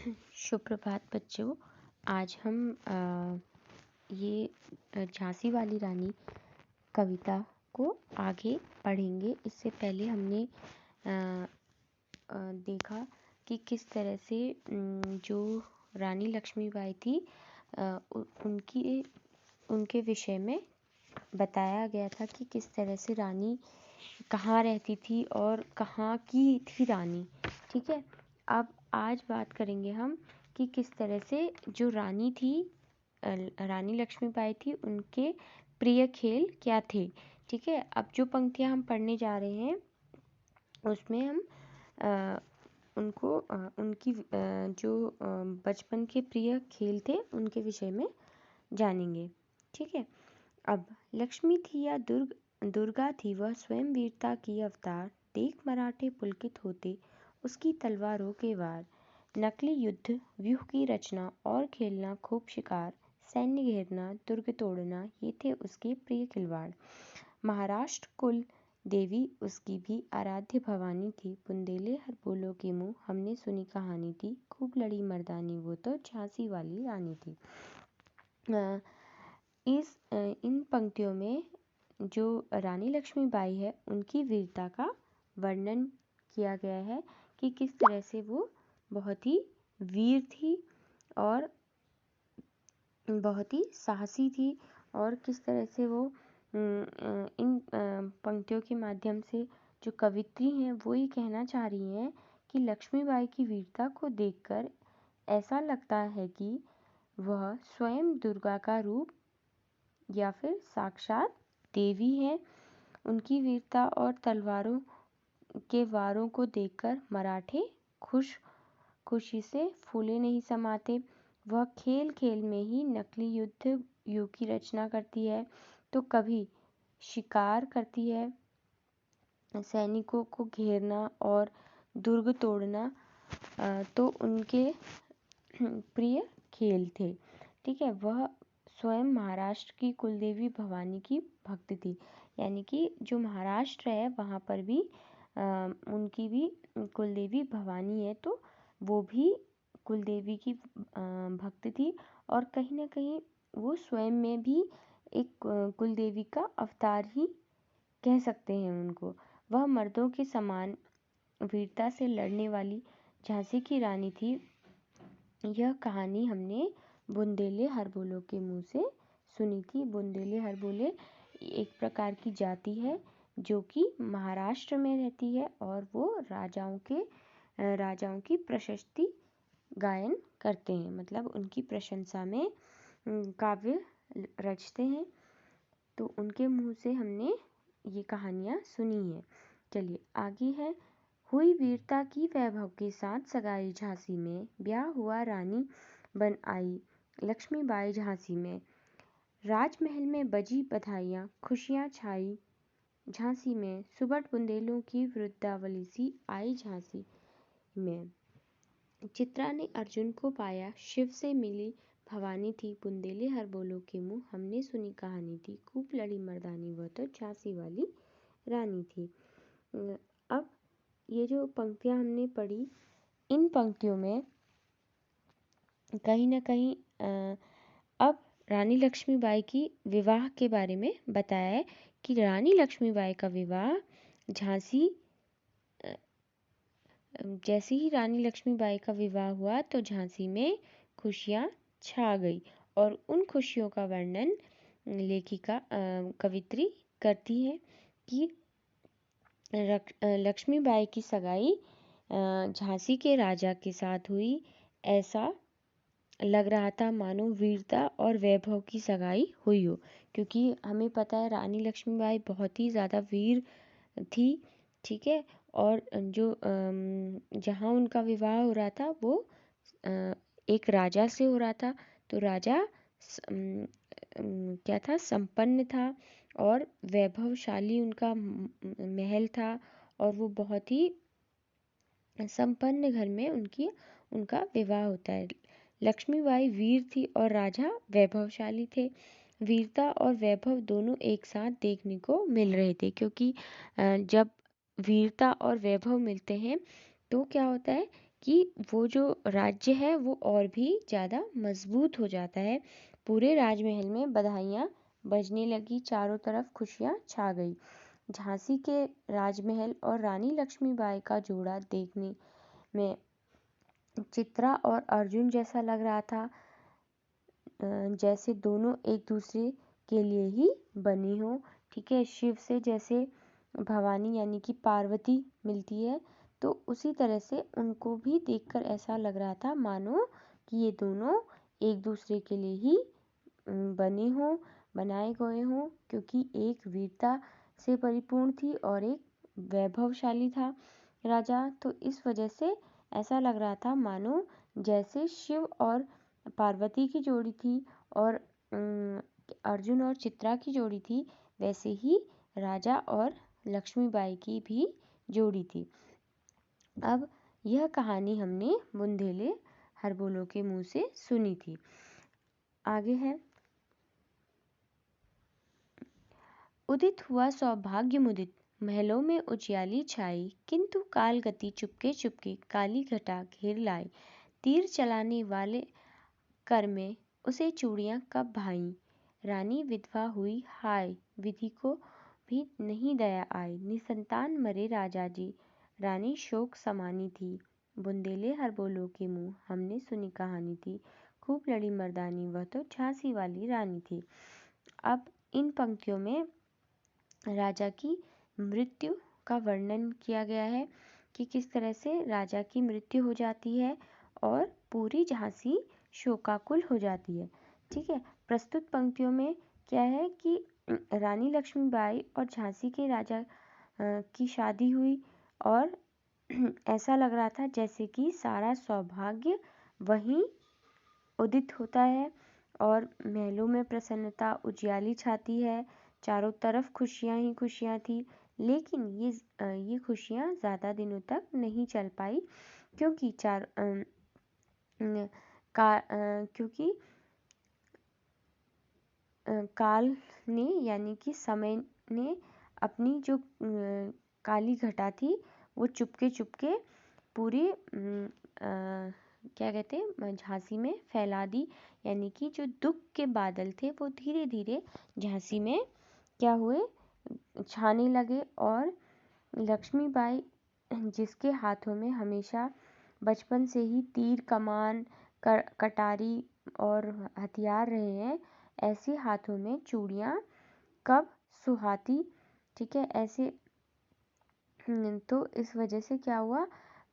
सुप्रभात बच्चों। आज हम ये झांसी वाली रानी कविता को आगे पढ़ेंगे। इससे पहले हमने देखा कि किस तरह से जो रानी लक्ष्मीबाई थी उनके विषय में बताया गया था कि किस तरह से रानी कहाँ रहती थी और कहाँ की थी रानी। ठीक है, अब आज बात करेंगे हम कि किस तरह से जो रानी थी, रानी लक्ष्मीबाई थी, उनके प्रिय खेल क्या थे। ठीक है, अब जो पंक्तियाँ हम पढ़ने जा रहे हैं उसमें हम उनकी जो बचपन के प्रिय खेल थे उनके विषय में जानेंगे। ठीक है, अब लक्ष्मी थी या दुर्गा थी, वह स्वयं वीरता की अवतार। देख मराठे पुलकित होते उसकी तलवारों के वार। नकली युद्ध व्यूह की रचना और खेलना खूब शिकार। सैन्य घेरना दुर्ग तोड़ना ये थे उसके प्रिय खिलवाड़। महाराष्ट्र कुल देवी उसकी भी आराध्य भवानी थी। बुंदेले हर बोलो के मुँह हमने सुनी कहानी थी। खूब लड़ी मर्दानी वो तो झांसी वाली रानी थी। इन पंक्तियों में जो रानी लक्ष्मीबाई है उनकी वीरता का वर्णन किया गया है कि किस तरह से वो बहुत ही वीर थी और बहुत ही साहसी थी, और किस तरह से वो इन पंक्तियों के माध्यम से जो कवित्री हैं वो ये कहना चाह रही हैं कि लक्ष्मीबाई की वीरता को देखकर ऐसा लगता है कि वह स्वयं दुर्गा का रूप या फिर साक्षात देवी है। उनकी वीरता और तलवारों के वारों को देखकर मराठे खुशी से फूले नहीं समाते। वह खेल खेल में ही नकली युद्ध की रचना करती है, तो कभी शिकार करती है। सैनिकों को घेरना और दुर्ग तोड़ना तो उनके प्रिय खेल थे। ठीक है, वह स्वयं महाराष्ट्र की कुलदेवी भवानी की भक्त थी, यानी कि जो महाराष्ट्र है वहाँ पर भी उनकी भी कुलदेवी भवानी है, तो वो भी कुलदेवी की भक्त थी। और कहीं ना कहीं वो स्वयं में भी एक कुलदेवी का अवतार ही कह सकते हैं उनको। वह मर्दों के समान वीरता से लड़ने वाली झांसी की रानी थी। यह कहानी हमने बुंदेले हरबोले के मुँह से सुनी थी। बुंदेले हरबोले एक प्रकार की जाति है जो कि महाराष्ट्र में रहती है, और वो राजाओं की प्रशस्ति गायन करते हैं, मतलब उनकी प्रशंसा में काव्य रचते हैं। तो उनके मुँह से हमने ये कहानियाँ सुनी है। चलिए आगे है। हुई वीरता की वैभव के साथ सगाई झांसी में। ब्याह हुआ रानी बन आई लक्ष्मीबाई झांसी में। राजमहल में बजी बधाइयाँ खुशियाँ छाई झांसी में। सुबह बुंदेलों की वृद्धावली सी आई झांसी में। चित्रा ने अर्जुन को पाया शिव से मिली भवानी थी। बुंदेले हर बोलो के मुँह हमने सुनी कहानी थी। खूब लड़ी मर्दानी वो तो झांसी वाली रानी थी। अब ये जो पंक्तियाँ हमने पढ़ी, इन पंक्तियों में कहीं ना कहीं अब रानी लक्ष्मीबाई की विवाह के बारे में बताया है कि रानी लक्ष्मीबाई का विवाह झांसी, जैसे ही रानी लक्ष्मीबाई का विवाह हुआ तो झांसी में खुशियाँ छा गई, और उन खुशियों का वर्णन लेखिका कवित्री करती है कि लक्ष्मीबाई की सगाई झांसी के राजा के साथ हुई। ऐसा लग रहा था मानो वीरता और वैभव की सगाई हुई हो, क्योंकि हमें पता है रानी लक्ष्मीबाई बहुत ही ज़्यादा वीर थी। ठीक है, और जो जहाँ उनका विवाह हो रहा था वो एक राजा से हो रहा था, तो राजा क्या था, संपन्न था और वैभवशाली उनका महल था, और वो बहुत ही संपन्न घर में उनका विवाह होता है। लक्ष्मीबाई वीर थी और राजा वैभवशाली थे। वीरता और वैभव दोनों एक साथ देखने को मिल रहे थे, क्योंकि जब वीरता और वैभव मिलते हैं तो क्या होता है कि वो जो राज्य है वो और भी ज़्यादा मजबूत हो जाता है। पूरे राजमहल में बधाइयाँ बजने लगी, चारों तरफ खुशियाँ छा गई। झांसी के राजमहल और रानी लक्ष्मीबाई का जोड़ा देखने में चित्रा और अर्जुन जैसा लग रहा था, जैसे दोनों एक दूसरे के लिए ही बनी हो। ठीक है, शिव से जैसे भवानी यानी कि पार्वती मिलती है, तो उसी तरह से उनको भी देखकर ऐसा लग रहा था मानो कि ये दोनों एक दूसरे के लिए ही बने हों, बनाए गए हों, क्योंकि एक वीरता से परिपूर्ण थी और एक वैभवशाली था राजा। तो इस वजह से ऐसा लग रहा था मानो जैसे शिव और पार्वती की जोड़ी थी और अर्जुन और चित्रा की जोड़ी थी, वैसे ही राजा और लक्ष्मीबाई की भी जोड़ी थी। अब यह कहानी हमने बुंदेले हरबोलो के मुंह से सुनी थी। आगे है, उदित हुआ सौभाग्य मुदित, महलों में उजियाली छाई, किंतु काल गति चुपके चुपके काली घटा घेर लाई। तीर चलाने वाले कर में उसे चूड़ियां कब भाईं, रानी विधवा हुई हाय, विधि को भी नहीं दया आई। निसंतान मरे राजा जी, रानी शोक समानी थी। बुंदेले हरबोलो के मुंह हमने सुनी कहानी थी, खूब लड़ी मर्दानी वह तो झांसी वाली रानी थी। अब इन पंक्तियों में राजा की मृत्यु का वर्णन किया गया है कि किस तरह से राजा की मृत्यु हो जाती है और पूरी झांसी शोकाकुल हो जाती है। ठीक है, प्रस्तुत पंक्तियों में क्या है कि रानी लक्ष्मीबाई और झांसी के राजा की शादी हुई और ऐसा लग रहा था जैसे कि सारा सौभाग्य वहीं उदित होता है और महलों में प्रसन्नता उजियाली छाती है, चारों तरफ खुशियां ही खुशियां थी। लेकिन ये खुशियां ज़्यादा दिनों तक नहीं चल पाई, क्योंकि क्योंकि काल ने यानी कि समय ने अपनी जो काली घटा थी वो चुपके चुपके पूरे क्या कहते हैं झांसी में फैला दी। यानी कि जो दुख के बादल थे वो धीरे धीरे झांसी में क्या हुए, छाने लगे। और लक्ष्मीबाई जिसके हाथों में हमेशा बचपन से ही तीर कमान कटारी और हथियार रहे हैं, ऐसे हाथों में चूड़ियाँ कब सुहाती। ठीक है, ऐसे तो इस वजह से क्या हुआ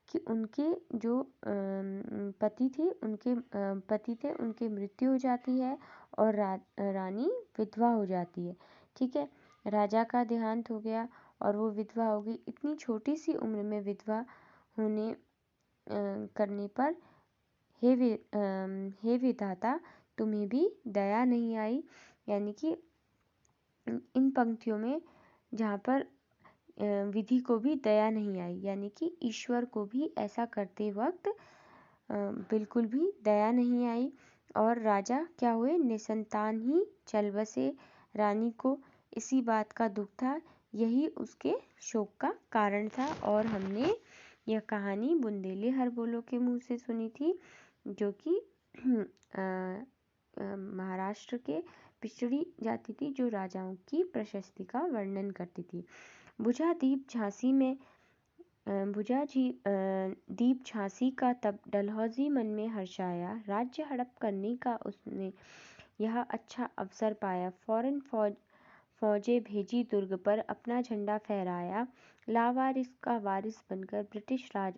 कि उनके जो पति थे उनकी मृत्यु हो जाती है और रानी विधवा हो जाती है। ठीक है, राजा का देहांत हो गया और वो विधवा हो गई। इतनी छोटी सी उम्र में विधवा होने करने पर हे विधाता तुम्हें भी दया नहीं आई। यानी कि इन पंक्तियों में जहाँ पर विधि को भी दया नहीं आई, यानी कि ईश्वर को भी ऐसा करते वक्त बिल्कुल भी दया नहीं आई और राजा क्या हुए, निसंतान ही चल बसे। रानी को इसी बात का दुख था, यही उसके शोक का कारण था। और हमने यह कहानी बुंदेले हरबोलो के मुंह से सुनी थी, जो कि महाराष्ट्र के पिछड़ी जाति थी, जो राजाओं की प्रशस्ति का वर्णन करती थी। बुझा दीप झांसी का तब डलहौजी मन में हर्षाया, राज्य हड़प करने का उसने यह अच्छा अवसर पाया। फौरन फौजें भेजी दुर्ग पर, अपना झंडा फहराया, लावारिस का वारिस बनकर ब्रिटिश राज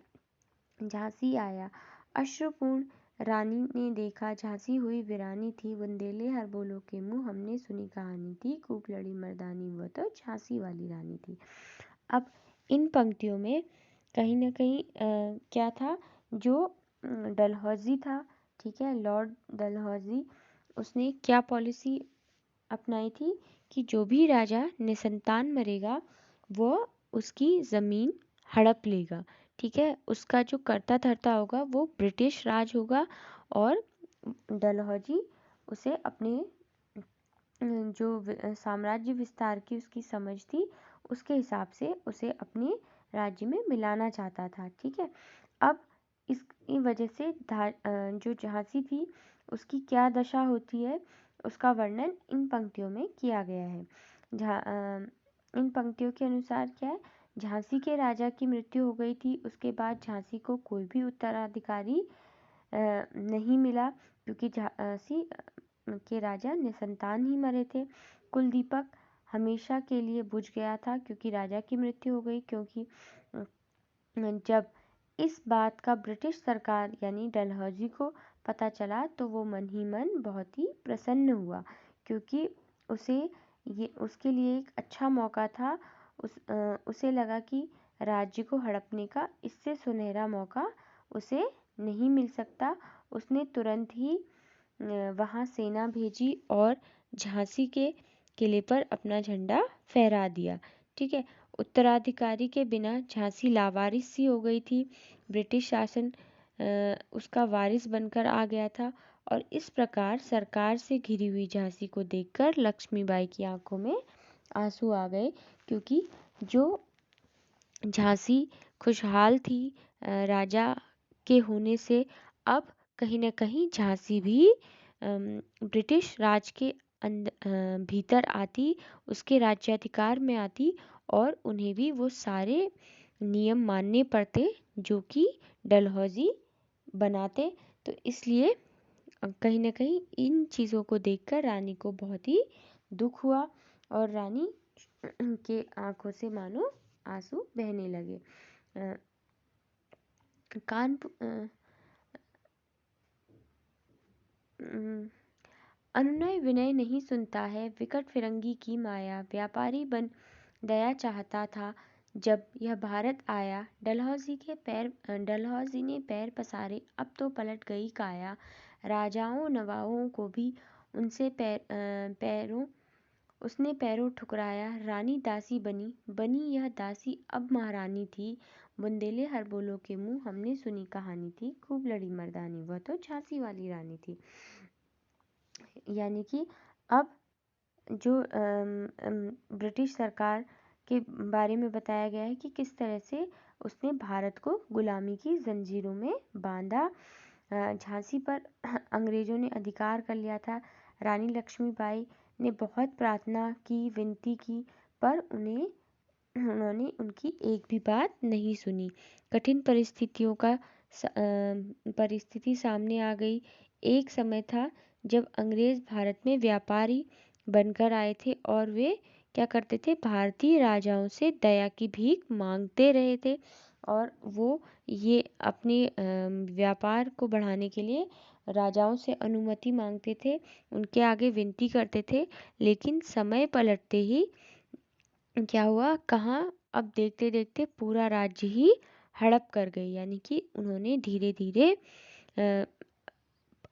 झांसी आया। अश्रुपूर्ण रानी ने देखा, झांसी हुई वीरानी थी। बुंदेले हरबोलो के मुंह हमने सुनी कहानी थी, खूब लड़ी मर्दानी वह तो झांसी वाली रानी थी। अब इन पंक्तियों में कहीं ना कहीं क्या था, जो डलहौजी था, ठीक है, लॉर्ड डलहौजी, उसने क्या पॉलिसी अपनाई थी कि जो भी राजा निसंतान मरेगा वो उसकी ज़मीन हड़प लेगा। ठीक है, उसका जो कर्ता धर्ता होगा वो ब्रिटिश राज होगा और डलहौजी उसे अपने जो साम्राज्य विस्तार की उसकी समझ थी उसके हिसाब से उसे अपने राज्य में मिलाना चाहता था। ठीक है, अब इसकी वजह से जो झांसी थी उसकी क्या दशा होती है उसका वर्णन इन पंक्तियों में किया गया है। इन पंक्तियों के अनुसार क्या है, झांसी के राजा की मृत्यु हो गई थी। उसके बाद झांसी को कोई भी उत्तराधिकारी नहीं मिला, क्योंकि झांसी के राजा निसंतान ही मरे थे। कुलदीपक हमेशा के लिए बुझ गया था क्योंकि राजा की मृत्यु हो गई। क्योंकि जब इस बात का ब्रिटिश सरकार यानी डलहौजी को पता चला तो वो मन ही मन बहुत ही प्रसन्न हुआ, क्योंकि उसके लिए एक अच्छा मौका था। उसे लगा कि राज्य को हड़पने का इससे सुनहरा मौका उसे नहीं मिल सकता। उसने तुरंत ही वहाँ सेना भेजी और झांसी के किले पर अपना झंडा फहरा दिया। ठीक है, उत्तराधिकारी के बिना झांसी लावारिस सी हो गई थी। ब्रिटिश शासन उसका वारिस बनकर आ गया था और इस प्रकार सरकार से घिरी हुई झांसी को देखकर लक्ष्मीबाई की आंखों में आंसू आ गए, क्योंकि जो झांसी खुशहाल थी राजा के होने से, अब कहीं न कहीं झांसी भी ब्रिटिश राज के भीतर आती, उसके राज्याधिकार में आती और उन्हें भी वो सारे नियम मानने पड़ते जो कि डलहौजी बनाते। तो इसलिए कहीं न कहीं इन चीज़ों को देखकर रानी को बहुत ही दुख हुआ और रानी के आंखों से मानो आंसू बहने लगे। अनुनय विनय नहीं सुनता है, विकट फिरंगी की माया, व्यापारी बन दया चाहता था। जब यह भारत आया, डलहौजी ने पैर पसारे, अब तो पलट गई काया। राजाओं नवाबों को भी उसने पैरों ठुकराया। रानी दासी बनी यह दासी अब महारानी थी। बुंदेले हर बोलो के मुँह, हमने सुनी कहानी थी, खूब लड़ी मर्दानी। वह तो झांसी वाली रानी थी। यानी कि अब जो ब्रिटिश सरकार के बारे में बताया गया है कि किस तरह से उसने भारत को गुलामी की जंजीरों में बांधा। झांसी पर अंग्रेजों ने अधिकार कर लिया था। रानी लक्ष्मीबाई ने बहुत प्रार्थना की, विनती की, पर उन्होंने उनकी एक भी बात नहीं सुनी। कठिन परिस्थिति सामने आ गई। एक समय था जब अंग्रेज भारत में व्यापारी बनकर आए थे और वे क्या करते थे, भारतीय राजाओं से दया की भीख मांगते रहे थे और वो ये अपने व्यापार को बढ़ाने के लिए राजाओं से अनुमति मांगते थे, उनके आगे विनती करते थे। लेकिन समय पलटते ही क्या हुआ, कहाँ, अब देखते देखते पूरा राज्य ही हड़प कर गई। यानी कि उन्होंने धीरे धीरे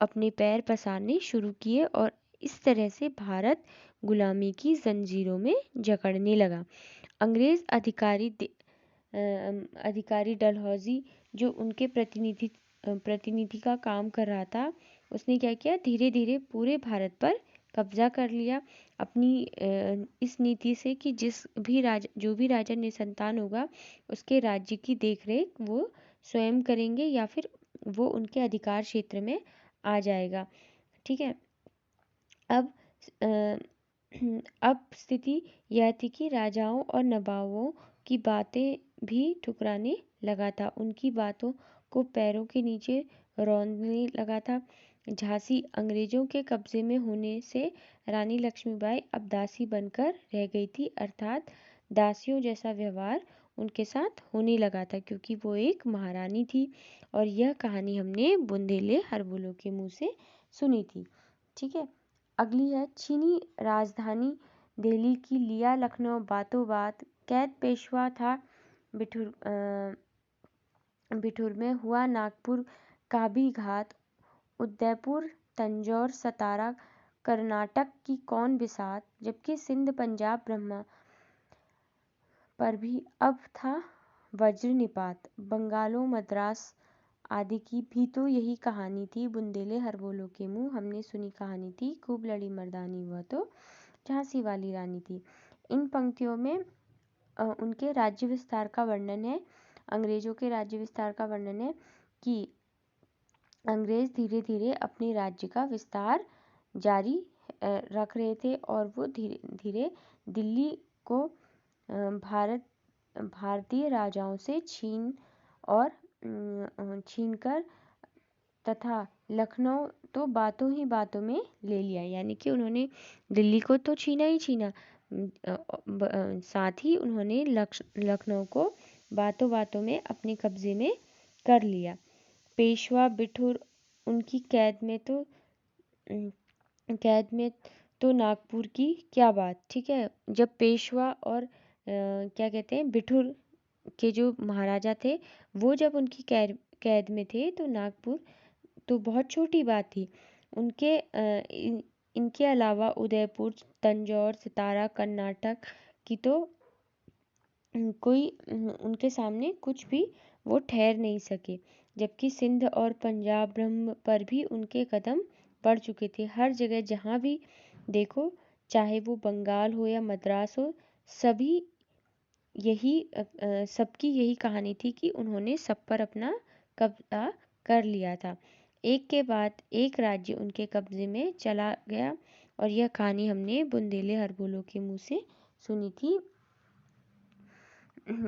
अपने पैर पसारने शुरू किए और इस तरह से भारत गुलामी की जंजीरों में जकड़ने लगा। अंग्रेज अधिकारी डलहौजी जो उनके प्रतिनिधि का काम कर रहा था, उसने क्या किया, धीरे धीरे पूरे भारत पर कब्जा कर लिया अपनी इस नीति से कि जो भी राजा निसंतान होगा उसके राज्य की देखरेख वो स्वयं करेंगे या फिर वो उनके अधिकार क्षेत्र में आ जाएगा। ठीक है, अब स्थिति यह थी कि राजाओं और नवाबों की बातें भी ठुकराने लगा था, उनकी बातों को पैरों के नीचे रौंदने लगा था। झांसी अंग्रेजों के कब्जे में होने से रानी लक्ष्मीबाई अब दासी बनकर रह गई थी, अर्थात दासियों जैसा व्यवहार उनके साथ होने लगा था, क्योंकि वो एक महारानी थी। और यह कहानी हमने बुंदेले हरबुलों के मुंह से सुनी थी। ठीक है, अगली है, चीनी राजधानी दिल्ली की लिया लखनऊ बातों बात, कैद पेशवा था बिठूर में, हुआ नागपुर का भी घात, उदयपुर तंजौर सतारा कर्नाटक की कौन बिसात, जबकि सिंध पंजाब ब्रह्मा पर भी अब था वज्र निपात, बंगालों मद्रास आदि की भी तो यही कहानी थी। बुंदेले हर बोलो के मुँह, हमने सुनी कहानी थी, खूब लड़ी मर्दानी, वह तो झांसी वाली रानी थी। इन पंक्तियों में उनके राज्य विस्तार का वर्णन है, अंग्रेजों के राज्य विस्तार का वर्णन है कि अंग्रेज धीरे धीरे अपने राज्य का विस्तार जारी रख रहे थे और वो धीरे धीरे दिल्ली को भारतीय राजाओं से छीनकर तथा लखनऊ तो बातों ही बातों में ले लिया। यानी कि उन्होंने दिल्ली को तो छीना ही छीना, साथ ही उन्होंने लखनऊ को बातों बातों में अपने कब्जे में कर लिया। पेशवा बिठूर उनकी कैद में तो नागपुर की क्या बात, ठीक है। जब पेशवा और क्या कहते हैं बिठूर के जो महाराजा थे वो जब उनकी कैद में थे तो नागपुर तो बहुत छोटी बात थी। इनके अलावा उदयपुर, तंजौर, सितारा, कर्नाटक की तो कोई उनके सामने कुछ भी वो ठहर नहीं सके। जबकि सिंध और पंजाब ब्रह्म पर भी उनके कदम पड़ चुके थे। हर जगह जहाँ भी देखो, चाहे वो बंगाल हो या मद्रास हो, सबकी यही कहानी थी कि उन्होंने सब पर अपना कब्जा कर लिया था। एक के बाद एक राज्य उनके कब्जे में चला गया और यह कहानी हमने बुंदेले हरबोलो के मुंह से सुनी थी।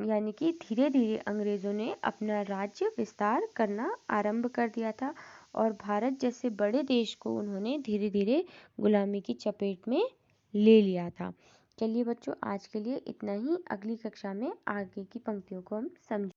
यानी कि धीरे धीरे अंग्रेजों ने अपना राज्य विस्तार करना आरंभ कर दिया था और भारत जैसे बड़े देश को उन्होंने धीरे धीरे गुलामी की चपेट में ले लिया था। चलिए बच्चों, आज के लिए इतना ही। अगली कक्षा में आगे की पंक्तियों को हम समझेंगे।